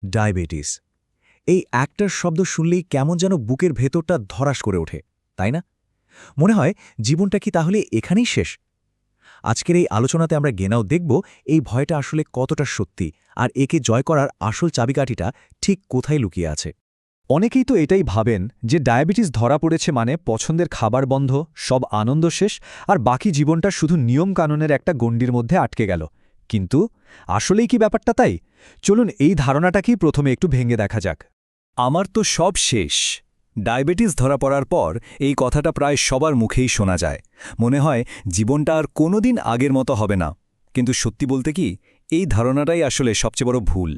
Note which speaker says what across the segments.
Speaker 1: Diabetes. এই একটার শব্দ শুনলেই কেমন যেন বুকের ভেতরটা ধরাস করে ওঠে, তাই না? মনে হয় জীবনটা কি তাহলে এখানেই শেষ? আজকের এই আলোচনাতে আমরা গেনাও দেখব এই ভয়টা আসলে কতটা সত্যি, আর একে জয় করার আসল চাবিকাঠিটা ঠিক কোথায় লুকিয়ে আছে।
Speaker 2: অনেকেই তো এটাই ভাবেন যে ডায়াবেটিস ধরা পড়েছে মানে পছন্দের খাবার বন্ধ, সব আনন্দ শেষ, আর বাকি জীবনটা শুধু নিয়মকানুনের একটা গণ্ডির মধ্যে আটকে গেল। কিন্তু আসলেই কি ব্যাপারটা তাই? চলুন এই ধারণাটাকেই প্রথমে একটু ভেঙে দেখা যাক।
Speaker 3: আমার তো সব শেষ। ডায়াবেটিস ধরা পড়ার পর এই কথাটা প্রায় সবার মুখেই শোনা যায়। মনে হয় জীবনটা আর কোনোদিন আগের মতো হবে না। কিন্তু সত্যি বলতে কি, এই ধারণাটাই আসলে সবচেয়ে বড় ভুল।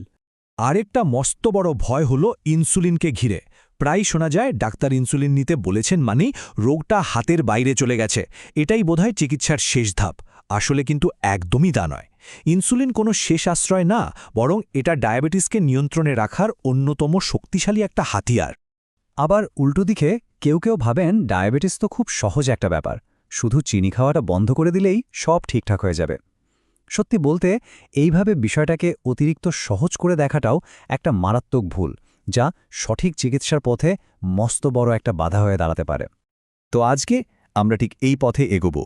Speaker 1: আরেকটা মস্ত বড় ভয় হলো ইনসুলিনকে ঘিরে। প্রায় শোনা যায় ডাক্তার ইনসুলিন নিতে বলেছেন মানেই রোগটা হাতের বাইরে চলে গেছে, এটাই বোধহয় চিকিৎসার শেষ ধাপ। আসলে কিন্তু একদমই তা নয়। ইনসুলিন কোনো শেষ আশ্রয় না, বরং এটা ডায়াবেটিসকে নিয়ন্ত্রণে রাখার অন্যতম শক্তিশালী একটা হাতিয়ার।
Speaker 2: আবার উল্টো দিকে কেউ কেউ ভাবেন ডায়াবেটিস তো খুব সহজ একটা ব্যাপার, শুধু চিনি খাওয়াটা বন্ধ করে দিলেই সব ঠিকঠাক হয়ে যাবে। সত্যি বলতে এইভাবে বিষয়টাকে অতিরিক্ত সহজ করে দেখাটাও একটা মারাত্মক ভুল, যা সঠিক চিকিৎসার পথে মস্ত বড় একটা বাধা হয়ে দাঁড়াতে পারে।
Speaker 3: তো আজকে আমরা ঠিক এই পথে এগোব।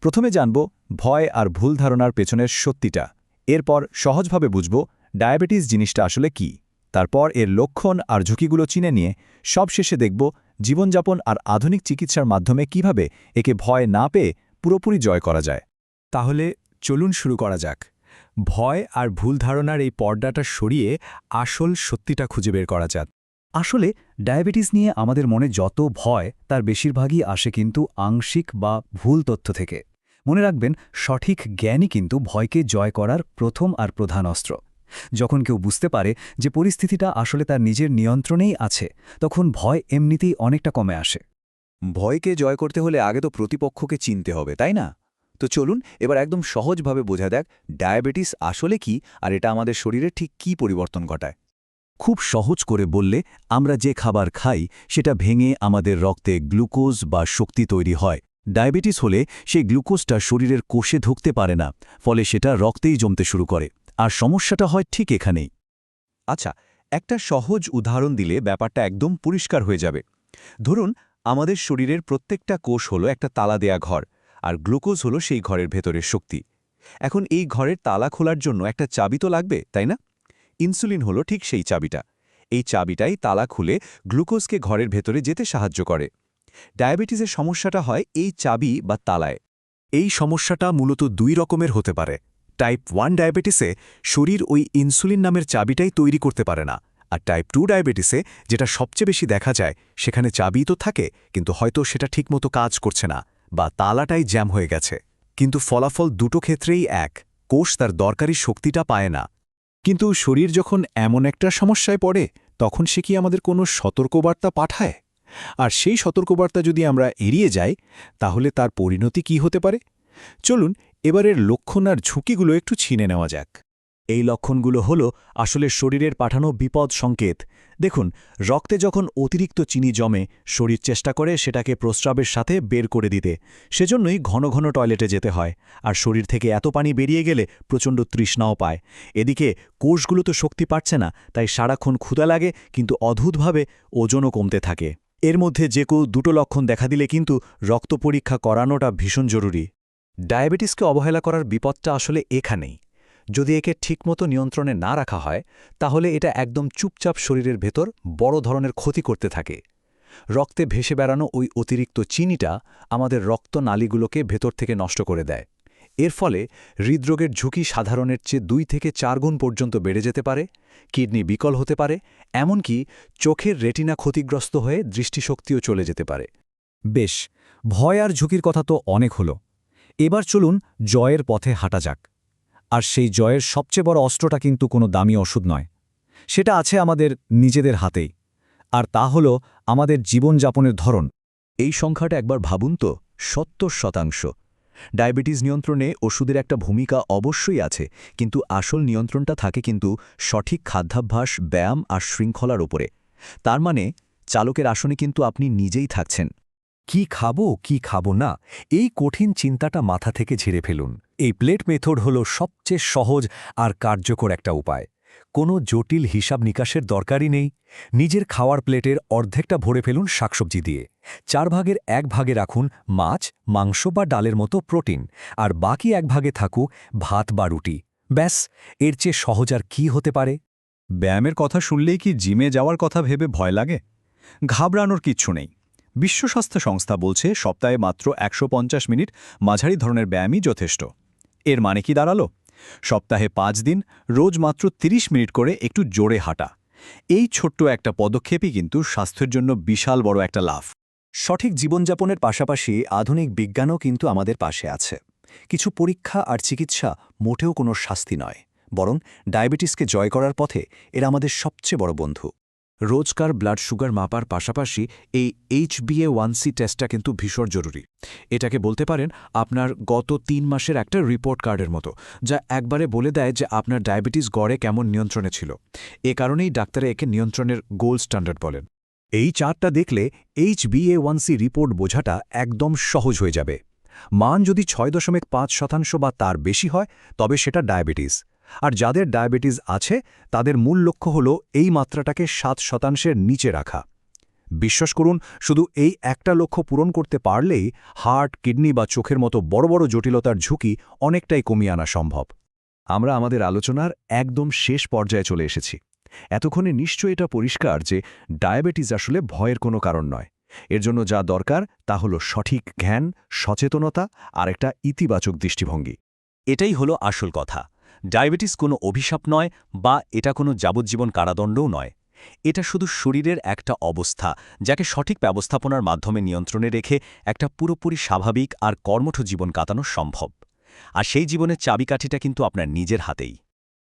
Speaker 3: প্রথমে জানব ভয় আর ভুল ধারণার পেছনের সত্যিটা। এরপর সহজভাবে বুঝব ডায়াবেটিস জিনিসটা আসলে কি। তারপর এর লক্ষণ আর ঝুঁকিগুলো চিনে নিয়ে সবশেষে দেখব জীবনযাপন আর আধুনিক চিকিৎসার মাধ্যমে কিভাবে একে ভয় না পেয়ে পুরোপুরি জয় করা যায়।
Speaker 1: তাহলে চলুন শুরু করা যাক। ভয় আর ভুল ধারণার এই পর্দাটা সরিয়ে আসল সত্যিটা খুঁজে বের করা যাক।
Speaker 2: আসলে ডায়াবেটিস নিয়ে আমাদের মনে যত ভয়, তার বেশিরভাগই আসে কিন্তু আংশিক বা ভুল তথ্য থেকে। মনে রাখবেন, সঠিক জ্ঞানই কিন্তু ভয়কে জয় করার প্রথম আর প্রধান অস্ত্র। যখন কেউ বুঝতে পারে যে পরিস্থিতিটা আসলে তার নিজের নিয়ন্ত্রণেই আছে, তখন ভয় এমনিতেই অনেকটা কমে আসে।
Speaker 3: ভয়কে জয় করতে হলে আগে তো প্রতিপক্ষকে চিনতে হবে, তাই না? তো চলুন এবার একদম সহজভাবে বোঝা দেখ ডায়াবেটিস আসলে কি, আর এটা আমাদের শরীরে ঠিক কী পরিবর্তন ঘটায়। খুব সহজ করে বললে, আমরা যে খাবার খাই সেটা ভেঙে আমাদের রক্তে গ্লুকোজ বা শক্তি তৈরি হয়। ডায়াবেটিস হলে সেই গ্লুকোজটা শরীরের কোষে ঢুকতে পারে না, ফলে সেটা রক্তেই জমতে শুরু করে। আর সমস্যাটা হয় ঠিক এখানেই। আচ্ছা, একটা সহজ উদাহরণ দিলে ব্যাপারটা একদম পরিষ্কার হয়ে যাবে। ধরুন, আমাদের শরীরের প্রত্যেকটা কোষ হলো একটা তালা দেয়া ঘর, আর গ্লুকোজ হলো সেই ঘরের ভেতরের শক্তি। এখন এই ঘরের তালা খোলার জন্য একটা চাবি তো লাগবে, তাই না? ইনসুলিন হলো ঠিক সেই চাবিটা। এই চাবিটাই তালা খুলে গ্লুকোজকে ঘরের ভেতরে যেতে সাহায্য করে। ডায়াবেটিসের সমস্যাটা হয় এই চাবি বা তালায়। এই সমস্যাটা মূলত দুই রকমের হতে পারে। টাইপ 1 ডায়াবেটিসে শরীর ওই ইনসুলিন নামের চাবিটাই তৈরি করতে পারে না, আর টাইপ 2 ডায়াবেটিসে, যেটা সবচেয়ে বেশি দেখা যায়, সেখানে চাবি তো থাকে কিন্তু হয়তো সেটা ঠিকমতো কাজ করছে না, বা তালাটাই জ্যাম হয়ে গেছে। কিন্তু ফলাফল দুটো ক্ষেত্রেই এক, কোষ তার দরকারি শক্তিটা পায় না। কিন্তু শরীর যখন এমন একটা সমস্যায় পড়ে, তখন সে কি আমাদের কোনো সতর্কবার্তা পাঠায়? আর সেই সতর্কবার্তা যদি আমরা এড়িয়ে যাই, তাহলে তার পরিণতি কি হতে পারে? চলুন এবারের লক্ষণ আর ঝুঁকিগুলো একটু ছিনে নেওয়া যাক। এই লক্ষণগুলো হলো আসলে শরীরের পাঠানো বিপদ সংকেত। দেখুন, রক্তে যখন অতিরিক্ত চিনি জমে, শরীর চেষ্টা করে সেটাকে প্রস্রাবের সাথে বের করে দিতে। সেজন্যই ঘন ঘন টয়লেটে যেতে হয়। আর শরীর থেকে এত পানি বেরিয়ে গেলে প্রচণ্ড তৃষ্ণাও পায়। এদিকে কোষগুলো তো শক্তি পাচ্ছে না, তাই সারাক্ষণ ক্ষুধা লাগে, কিন্তু অদ্ভুতভাবে ওজনও কমতে থাকে। এর মধ্যে যে কেউ দুটো লক্ষণ দেখা দিলে কিন্তু রক্ত পরীক্ষা করানোটা ভীষণ জরুরি। ডায়াবেটিসকে অবহেলা করার বিপদটা আসলে এখানেই। যদি একে ঠিকমতো নিয়ন্ত্রণে না রাখা হয়, তাহলে এটা একদম চুপচাপ শরীরের ভেতর বড় ধরনের ক্ষতি করতে থাকে। রক্তে ভেসে বেড়ানো ওই অতিরিক্ত চিনিটা আমাদের রক্তনালীগুলোকে ভেতর থেকে নষ্ট করে দেয়। এর ফলে হৃদরোগের ঝুঁকি সাধারণের চেয়ে 2 থেকে 4 গুণ পর্যন্ত বেড়ে যেতে পারে, কিডনি বিকল হতে পারে, এমনকি চোখের রেটিনা ক্ষতিগ্রস্ত হয়ে দৃষ্টিশক্তিও চলে যেতে পারে।
Speaker 2: বেশ, ভয় আর ঝুঁকির কথা তো অনেক হলো। এবার চলুন জয়ের পথে হাঁটা যাক। আর সেই জয়ের সবচেয়ে বড় অস্ত্রটা কিন্তু কোনো দামি ওষুধ নয়। সেটা আছে আমাদের নিজেদের হাতেই। আর তা হলো আমাদের জীবনযাপনের ধরন।
Speaker 3: এই সংখ্যাটা একবার ভাবুন তো, 70%। ডায়াবেটিস নিয়ন্ত্রণে ওষুধের একটা ভূমিকা অবশ্যই আছে, কিন্তু আসল নিয়ন্ত্রণটা থাকে কিন্তু সঠিক খাদ্যাভ্যাস, ব্যায়াম আর শৃঙ্খলার ওপরে। তার মানে চালকের আসনে কিন্তু আপনি নিজেই থাকছেন।
Speaker 1: কি খাবো কি খাবো না, এই কঠিন চিন্তাটা মাথা থেকে ঝেড়ে ফেলুন। এই প্লেট মেথড হলো সবচেয়ে সহজ আর কার্যকর একটা উপায়। কোনো জটিল হিসাব নিকাশের দরকারই নেই। নিজের খাওয়ার প্লেটের অর্ধেকটা ভরে ফেলুন শাকসবজি দিয়ে, 4 ভাগের 1 ভাগে রাখুন মাছ, মাংস বা ডালের মতো প্রোটিন, আর বাকি 1 ভাগে থাকুক ভাত বা রুটি। ব্যাস, এর চেয়ে সহজ আর কী হতে পারে?
Speaker 3: ব্যায়ামের কথা শুনলেই কি জিমে যাওয়ার কথা ভেবে ভয় লাগে? ঘাবড়ানোর কিচ্ছু নেই। বিশ্ব স্বাস্থ্য সংস্থা বলছে সপ্তাহে মাত্র 150 মিনিট মাঝারি ধরনের ব্যায়ামই যথেষ্ট। এর মানে কি দাঁড়ালো? সপ্তাহে 5 দিন, রোজ মাত্র 30 মিনিট করে একটু জোরে হাঁটা। এই ছোট্ট একটা পদক্ষেপই কিন্তু স্বাস্থ্যের জন্য বিশাল বড় একটা লাভ।
Speaker 1: সঠিক জীবনযাপনের পাশাপাশি আধুনিক বিজ্ঞানও কিন্তু আমাদের পাশে আছে। কিছু পরীক্ষা আর চিকিৎসা মোটেও কোনো শাস্তি নয়, বরং ডায়াবেটিসকে জয় করার পথে এরা আমাদের সবচেয়ে বড় বন্ধু। রোজকার ব্লাড সুগার মাপার পাশাপাশি এই HbA1c টেস্টটা কিন্তু ভীষণ জরুরি। এটাকে বলতে পারেন আপনার গত 3 মাসের একটা রিপোর্ট কার্ডের মতো, যা একবারে বলে দেয় যে আপনার ডায়াবেটিস গড়ে কেমন নিয়ন্ত্রণে ছিল। এ কারণেই ডাক্তারে একে নিয়ন্ত্রণের গোল্ড স্ট্যান্ডার্ড বলেন। এই চার্টটা দেখলে HbA1c রিপোর্ট বোঝাটা একদম সহজ হয়ে যাবে। মান যদি 6.5% বা তার বেশি হয়, তবে সেটা ডায়াবেটিস। আর যাদের ডায়াবেটিস আছে তাদের মূল লক্ষ্য হল এই মাত্রাটাকে 7%-এর নিচে রাখা। বিশ্বাস করুন, শুধু এই একটা লক্ষ্য পূরণ করতে পারলেই হার্ট, কিডনি বা চোখের মতো বড় বড় জটিলতার ঝুঁকি অনেকটাই কমিয়ে আনা সম্ভব। আমরা আমাদের আলোচনার একদম শেষ পর্যায়ে চলে এসেছি। এতক্ষণে নিশ্চয়ই এটা পরিষ্কার যে ডায়াবেটিস আসলে ভয়ের কোনো কারণ নয়। এর জন্য যা দরকার তা হলো সঠিক জ্ঞান, সচেতনতা আর একটা ইতিবাচক দৃষ্টিভঙ্গি। এটাই হলো আসল কথা। ডায়াবেটিস কোনো অভিশাপ নয়, বা এটা কোনো যাবজ্জীবন কারাদণ্ডও নয়। এটা শুধু শরীরের একটা অবস্থা, যাকে সঠিক ব্যবস্থাপনার মাধ্যমে নিয়ন্ত্রণে রেখে একটা পুরোপুরি স্বাভাবিক আর কর্মঠ জীবন কাটানো সম্ভব। আর সেই জীবনের চাবিকাঠিটা কিন্তু আপনার নিজের হাতেই।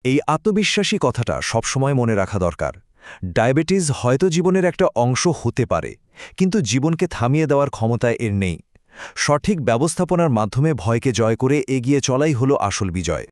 Speaker 1: এই আত্মবিশ্বাসী কথাটা সবসময় মনে রাখা দরকার। ডায়াবেটিস হয়তো জীবনের একটা অংশ হতে পারে, কিন্তু জীবনকে থামিয়ে দেওয়ার ক্ষমতায় এর নেই। সঠিক ব্যবস্থাপনার মাধ্যমে ভয়কে জয় করে এগিয়ে চলাই হলো আসল বিজয়।